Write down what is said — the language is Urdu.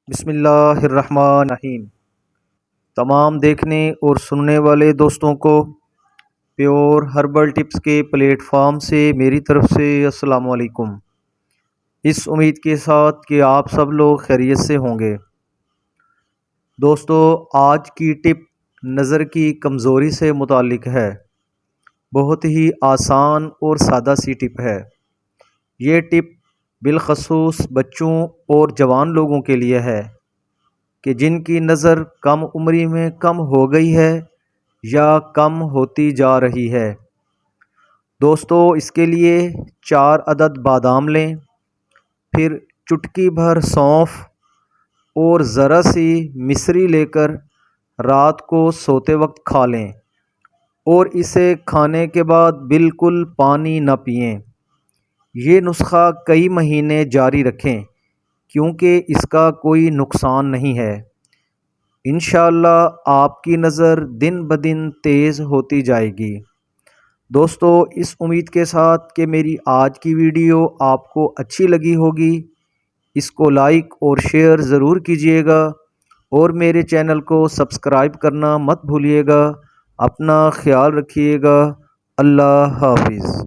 بسم اللہ الرحمن الرحیم۔ تمام دیکھنے اور سننے والے دوستوں کو پیور ہربل ٹپس کے پلیٹ فارم سے میری طرف سے السلام علیکم، اس امید کے ساتھ کہ آپ سب لوگ خیریت سے ہوں گے۔ دوستو، آج کی ٹپ نظر کی کمزوری سے متعلق ہے۔ بہت ہی آسان اور سادہ سی ٹپ ہے۔ یہ ٹپ بالخصوص بچوں اور جوان لوگوں کے لیے ہے کہ جن کی نظر کم عمری میں کم ہو گئی ہے یا کم ہوتی جا رہی ہے۔ دوستو، اس کے لیے 4 عدد بادام لیں، پھر چٹکی بھر سونف اور ذرا سی مصری لے کر رات کو سوتے وقت کھا لیں، اور اسے کھانے کے بعد بالکل پانی نہ پئیں۔ یہ نسخہ کئی مہینے جاری رکھیں کیونکہ اس کا کوئی نقصان نہیں ہے۔ انشاءاللہ آپ کی نظر دن بدن تیز ہوتی جائے گی۔ دوستو، اس امید کے ساتھ کہ میری آج کی ویڈیو آپ کو اچھی لگی ہوگی، اس کو لائک اور شیئر ضرور کیجیے گا، اور میرے چینل کو سبسکرائب کرنا مت بھولیے گا۔ اپنا خیال رکھیے گا۔ اللہ حافظ۔